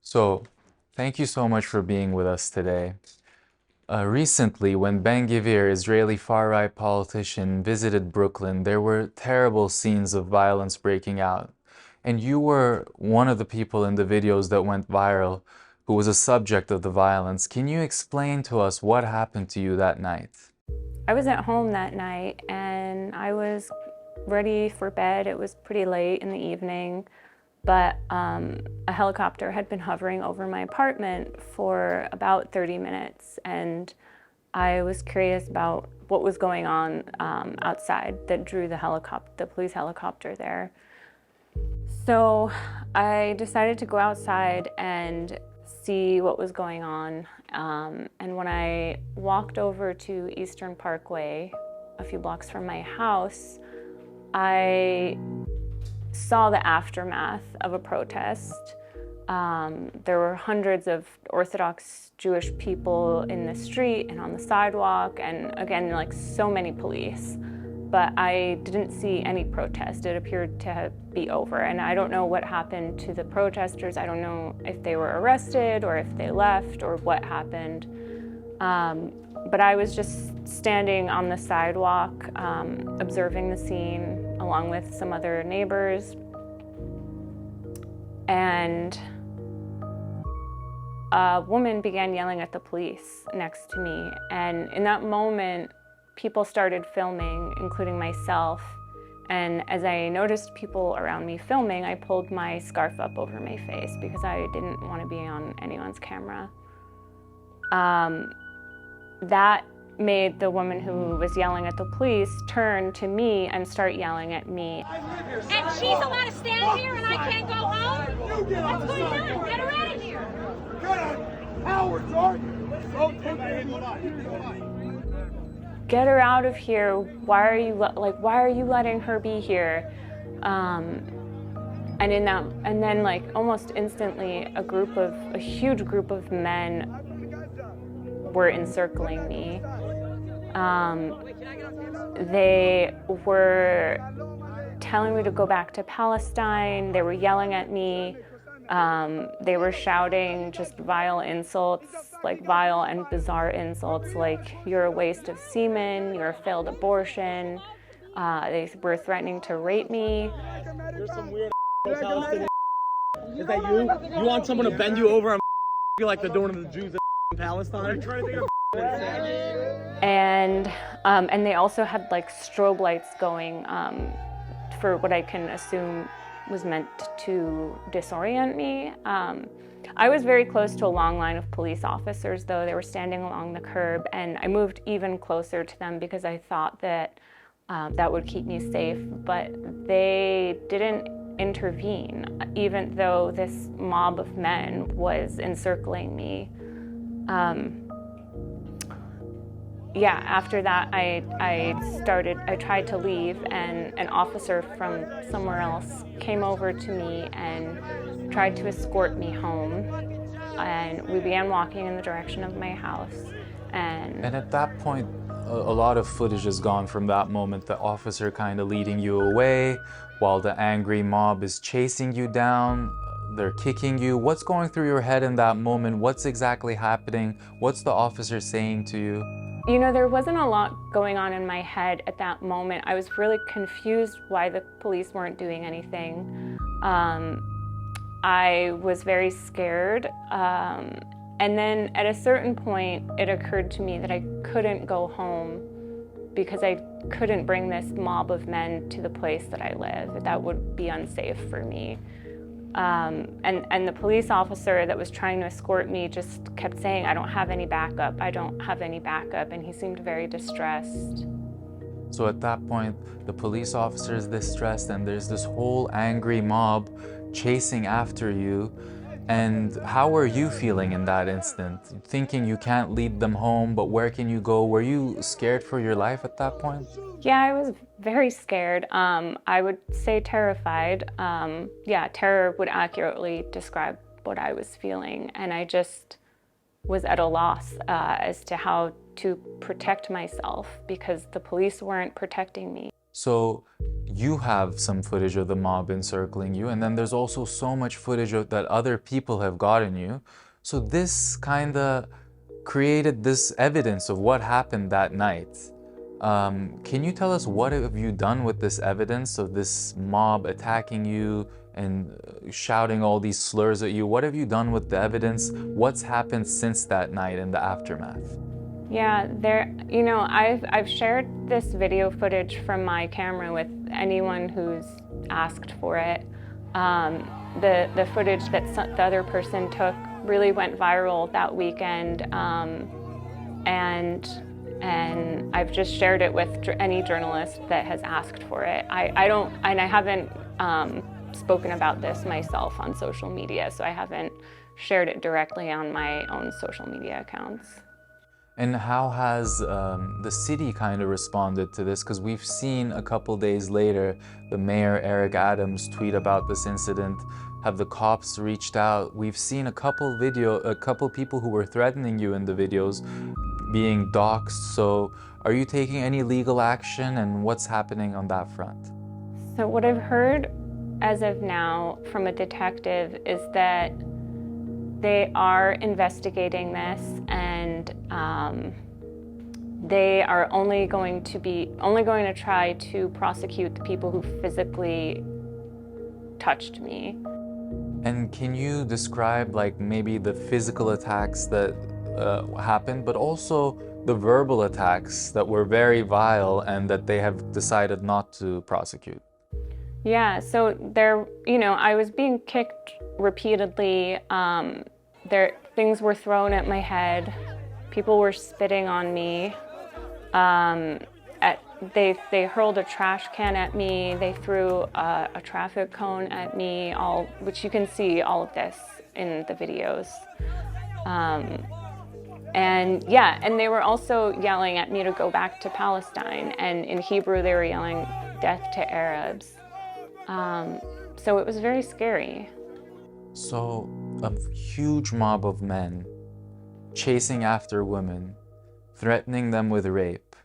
So, thank you so much for being with us today. Recently, when Ben Gvir, Israeli far-right politician, visited Brooklyn, there were terrible scenes of violence breaking out. And you were one of the people in the videos that went viral who was a subject of the violence. Can you explain to us what happened to you that night? I was at home that night and I was ready for bed. It was pretty late in the evening, but a helicopter had been hovering over my apartment for about 30 minutes, and I was curious about what was going on outside that drew the police helicopter there. So I decided to go outside and see what was going on. And when I walked over to Eastern Parkway, a few blocks from my house, I saw the aftermath of a protest. There were hundreds of Orthodox Jewish people in the street and on the sidewalk, and again, like so many police. But I didn't see any protest. It appeared to be over. And I don't know what happened to the protesters. I don't know if they were arrested or if they left or what happened. But I was just standing on the sidewalk, observing the scene along with some other neighbors. And a woman began yelling at the police next to me. And in that moment, people started filming, including myself. And as I noticed people around me filming, I pulled my scarf up over my face because I didn't want to be on anyone's camera. That made the woman who was yelling at the police turn to me and start yelling at me. And she's allowed to stand here and I can't go home? What's going on? Get her out of here. Get out! Cowards, aren't you? Don't take it. Get her out of here. Why are you letting her be here? And then like almost instantly a huge group of men were encircling me. They were telling me to go back to Palestine. They were yelling at me. They were shouting just vile insults, like vile and bizarre insults, like you're a waste of semen, you're a failed abortion. They were threatening to rape me. There's some weird Palestinian. Is that you? You want someone to bend you over and you like they're doing to the Jews in Palestine? And they also had like strobe lights going for what I can assume was meant to disorient me. I was very close to a long line of police officers, though. They were standing along the curb, and I moved even closer to them because I thought that that would keep me safe, but they didn't intervene, even though this mob of men was encircling me. After that, I tried to leave, and an officer from somewhere else came over to me and tried to escort me home. And we began walking in the direction of my house. And at that point, a lot of footage is gone from that moment. The officer kind of leading you away while the angry mob is chasing you down. They're kicking you. What's going through your head in that moment? What's exactly happening? What's the officer saying to you? You know, there wasn't a lot going on in my head at that moment. I was really confused why the police weren't doing anything. I was very scared. And then at a certain point, it occurred to me that I couldn't go home because I couldn't bring this mob of men to the place that I live. That would be unsafe for me. And the police officer that was trying to escort me just kept saying, I don't have any backup, I don't have any backup, and he seemed very distressed. So at that point, the police officer is distressed and there's this whole angry mob chasing after you. And how were you feeling in that instant? Thinking you can't lead them home, but where can you go? Were you scared for your life at that point? Yeah, I was very scared. I would say terrified. Terror would accurately describe what I was feeling. And I just was at a loss as to how to protect myself because the police weren't protecting me. So you have some footage of the mob encircling you, and then there's also so much footage of that other people have gotten you. So this kind of created this evidence of what happened that night. Can you tell us what have you done with this evidence of this mob attacking you and shouting all these slurs at you? What have you done with the evidence? What's happened since that night in the aftermath? Yeah, I've shared this video footage from my camera with anyone who's asked for it. The footage that the other person took really went viral that weekend, and I've just shared it with any journalist that has asked for it. I haven't spoken about this myself on social media, so I haven't shared it directly on my own social media accounts. And how has the city kind of responded to this? Because we've seen a couple days later, the mayor, Eric Adams, tweet about this incident. Have the cops reached out? We've seen a couple people who were threatening you in the videos being doxxed. So are you taking any legal action, and what's happening on that front? So what I've heard as of now from a detective is that they are investigating this, and they are only going to try to prosecute the people who physically touched me. And can you describe like maybe the physical attacks that happened, but also the verbal attacks that were very vile and that they have decided not to prosecute? Yeah, so I was being kicked repeatedly. Things were thrown at my head. People were spitting on me. They hurled a trash can at me. They threw a traffic cone at me, which you can see all of this in the videos. And they were also yelling at me to go back to Palestine. And in Hebrew, they were yelling, "Death to Arabs." So it was very scary. So a huge mob of men chasing after women, threatening them with rape,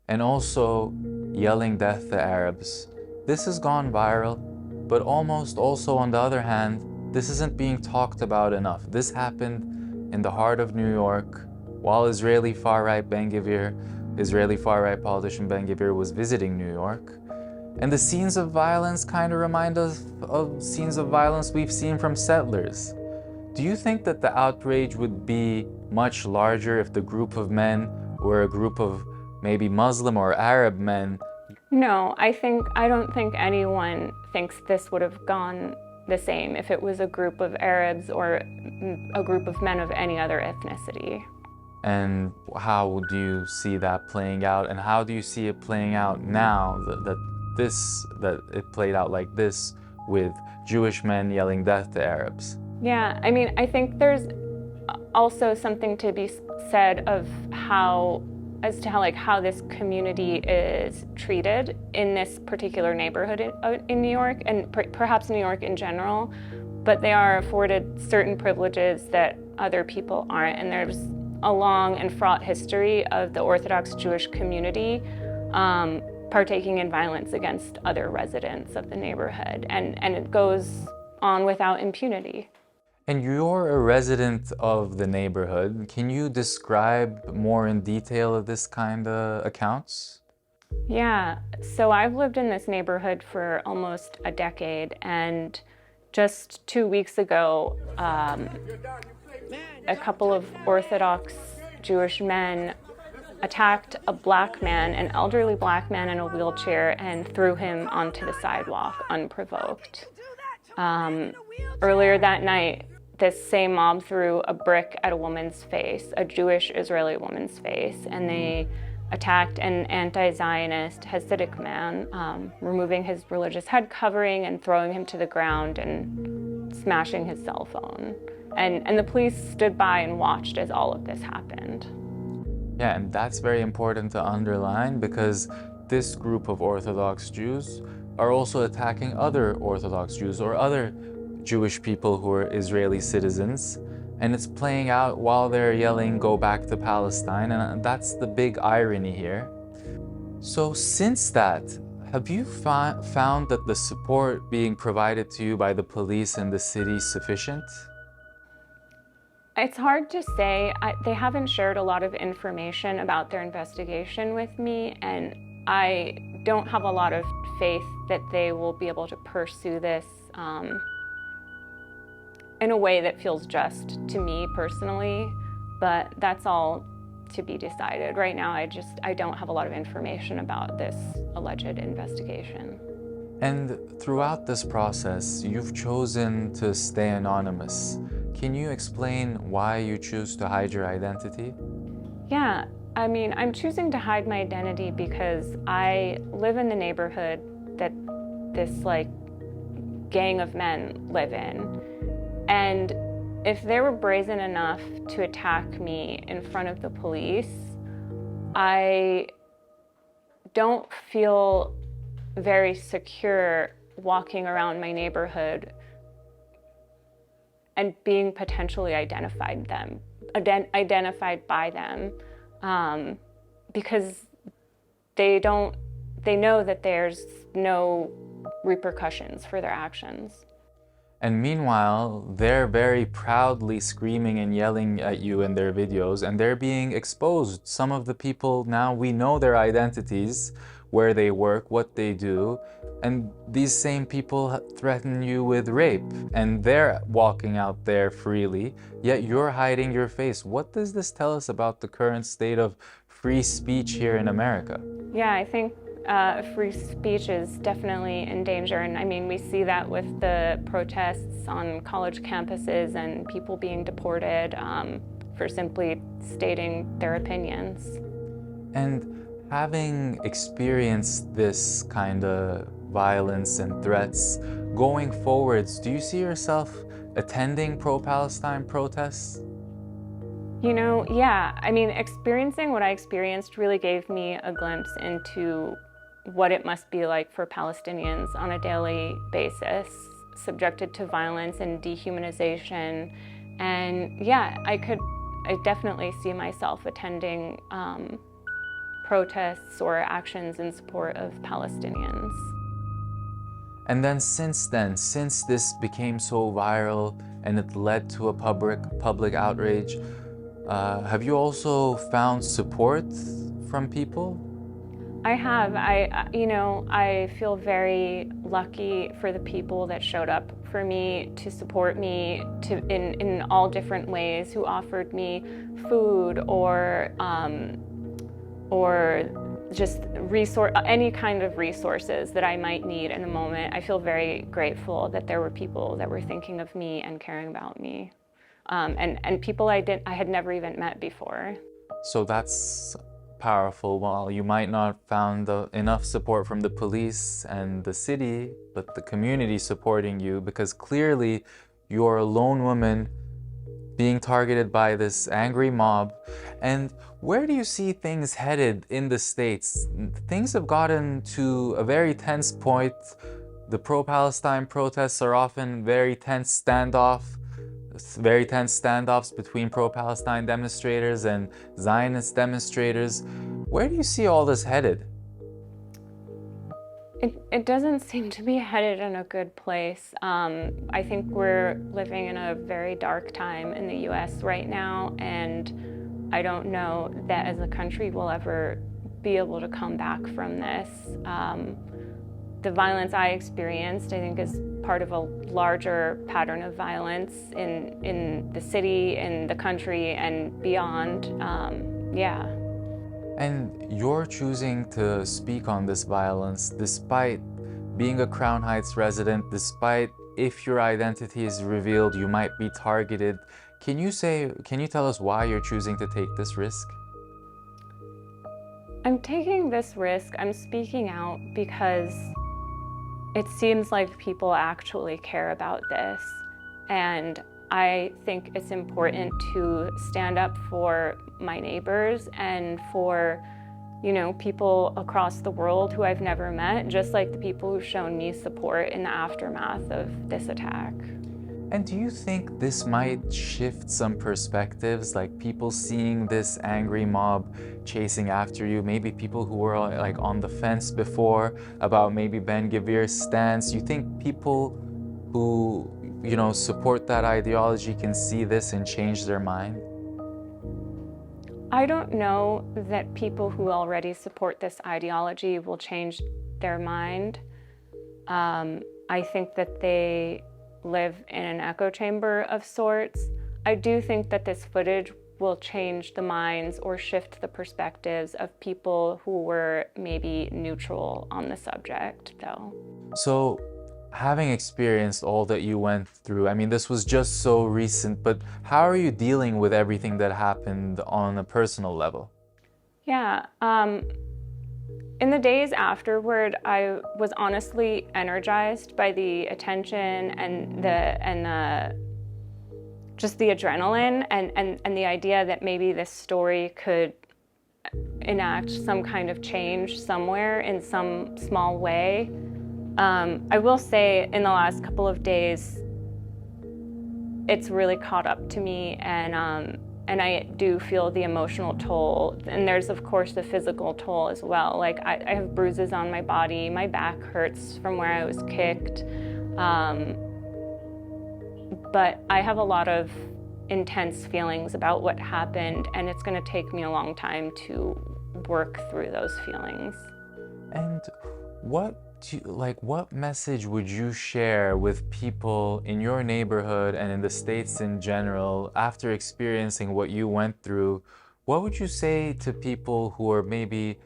and also yelling death to Arabs. This has gone viral, but almost also on the other hand, this isn't being talked about enough. This happened in the heart of New York while Israeli far-right politician Ben Gvir was visiting New York. And the scenes of violence kind of remind us of scenes of violence we've seen from settlers. Do you think that the outrage would be much larger if the group of men were a group of maybe Muslim or Arab men? No, I don't think anyone thinks this would have gone the same if it was a group of Arabs or a group of men of any other ethnicity. And how do you see that playing out? And how do you see it playing out now that it played out like this with Jewish men yelling death to Arabs? Yeah, I mean, I think there's also something to be said of how this community is treated in this particular neighborhood in New York, and perhaps New York in general, but they are afforded certain privileges that other people aren't, and there's a long and fraught history of the Orthodox Jewish community partaking in violence against other residents of the neighborhood, and it goes on without impunity. And you're a resident of the neighborhood. Can you describe more in detail of this kind of accounts? Yeah, so I've lived in this neighborhood for almost a decade, and just 2 weeks ago, a couple of Orthodox Jewish men attacked a black man, an elderly black man in a wheelchair, and threw him onto the sidewalk unprovoked. Earlier that night, this same mob threw a brick at a woman's face, a Jewish Israeli woman's face, and they attacked an anti-Zionist Hasidic man, removing his religious head covering and throwing him to the ground and smashing his cell phone. And the police stood by and watched as all of this happened. Yeah, and that's very important to underline because this group of Orthodox Jews are also attacking other Orthodox Jews or other Jewish people who are Israeli citizens, and it's playing out while they're yelling, "Go back to Palestine," and that's the big irony here. So since that, Have you found that the support being provided to you by the police and the city sufficient? It's hard to say. They haven't shared a lot of information about their investigation with me, and I don't have a lot of faith that they will be able to pursue this in a way that feels just to me personally, but that's all to be decided. Right now, I don't have a lot of information about this alleged investigation. And throughout this process, you've chosen to stay anonymous. Can you explain why you choose to hide your identity? Yeah, I mean, I'm choosing to hide my identity because I live in the neighborhood that this gang of men live in. And if they were brazen enough to attack me in front of the police, I don't feel very secure walking around my neighborhood and being potentially identified by them, because they know that there's no repercussions for their actions. And meanwhile, they're very proudly screaming and yelling at you in their videos, and they're being exposed. Some of the people now, we know their identities, where they work, what they do, and these same people threaten you with rape, and they're walking out there freely, yet you're hiding your face. What does this tell us about the current state of free speech here in America? Yeah, I think free speech is definitely in danger, and I mean, we see that with the protests on college campuses and people being deported for simply stating their opinions. And having experienced this kind of violence and threats, going forwards, do you see yourself attending pro-Palestine protests? You know, yeah, I mean, experiencing what I experienced really gave me a glimpse into what it must be like for Palestinians on a daily basis, subjected to violence and dehumanization. And yeah, I definitely see myself attending protests or actions in support of Palestinians. And then, since this became so viral and it led to a public outrage, have you also found support from people? I have. I feel very lucky for the people that showed up for me, to support me in all different ways, who offered me food or just any kind of resources that I might need in the moment. I feel very grateful that there were people that were thinking of me and caring about me, and people I had never even met before. So that's powerful. While you might not found enough support from the police and the city, but the community supporting you, because clearly you're a lone woman being targeted by this angry mob. And where do you see things headed in the States? Things have gotten to a very tense point. The pro-Palestine protests are often very tense standoffs between pro-Palestine demonstrators and Zionist demonstrators. Where do you see all this headed? It doesn't seem to be headed in a good place. I think we're living in a very dark time in the US right now, and I don't know that as a country we'll ever be able to come back from this. The violence I experienced, I think, is part of a larger pattern of violence in the city, in the country, and beyond. Yeah. And you're choosing to speak on this violence despite being a Crown Heights resident, despite if your identity is revealed, you might be targeted. Can you tell us why you're choosing to take this risk? I'm taking this risk, I'm speaking out because it seems like people actually care about this. And I think it's important to stand up for my neighbors and for, people across the world who I've never met, just like the people who've shown me support in the aftermath of this attack. And do you think this might shift some perspectives, like people seeing this angry mob chasing after you, maybe people who were like on the fence before about maybe Ben Gvir's stance? You think people who, support that ideology can see this and change their mind? I don't know that people who already support this ideology will change their mind. I think that they live in an echo chamber of sorts. I do think that this footage will change the minds or shift the perspectives of people who were maybe neutral on the subject, though. So, having experienced all that you went through, I mean, this was just so recent, but how are you dealing with everything that happened on a personal level? Yeah, in the days afterward, I was honestly energized by the attention and just the adrenaline and the idea that maybe this story could enact some kind of change somewhere in some small way. I will say in the last couple of days, it's really caught up to me, and I do feel the emotional toll. And there's of course the physical toll as well. Like I have bruises on my body, my back hurts from where I was kicked. But I have a lot of intense feelings about what happened, and it's going to take me a long time to work through those feelings. And what message would you share with people in your neighborhood and in the States in general after experiencing what you went through? What would you say to people who are maybe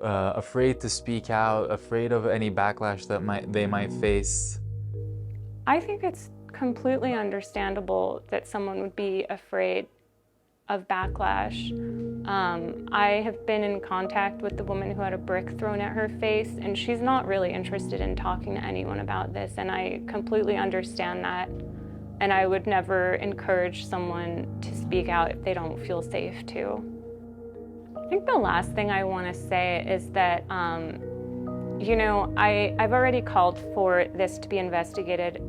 afraid to speak out, afraid of any backlash that they might face? I think it's completely understandable that someone would be afraid of backlash. I have been in contact with the woman who had a brick thrown at her face, and she's not really interested in talking to anyone about this, and I completely understand that. And I would never encourage someone to speak out if they don't feel safe to. I think the last thing I want to say is that, I've already called for this to be investigated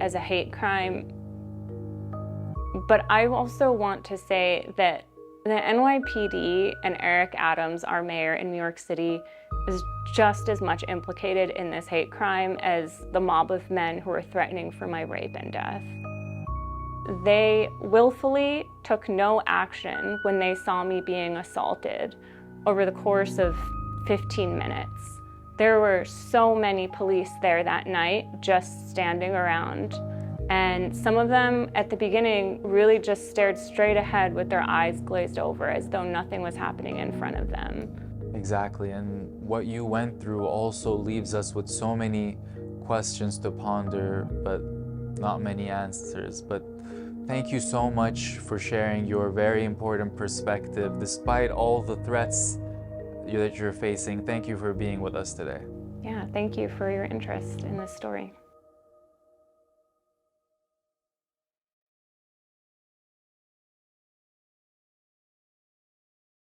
as a hate crime. But I also want to say that the NYPD and Eric Adams, our mayor in New York City, is just as much implicated in this hate crime as the mob of men who were threatening for my rape and death. They willfully took no action when they saw me being assaulted over the course of 15 minutes. There were so many police there that night just standing around. And some of them at the beginning really just stared straight ahead with their eyes glazed over as though nothing was happening in front of them. Exactly, and what you went through also leaves us with so many questions to ponder, but not many answers. But thank you so much for sharing your very important perspective. Despite all the threats that you're facing, thank you for being with us today. Yeah, thank you for your interest in this story.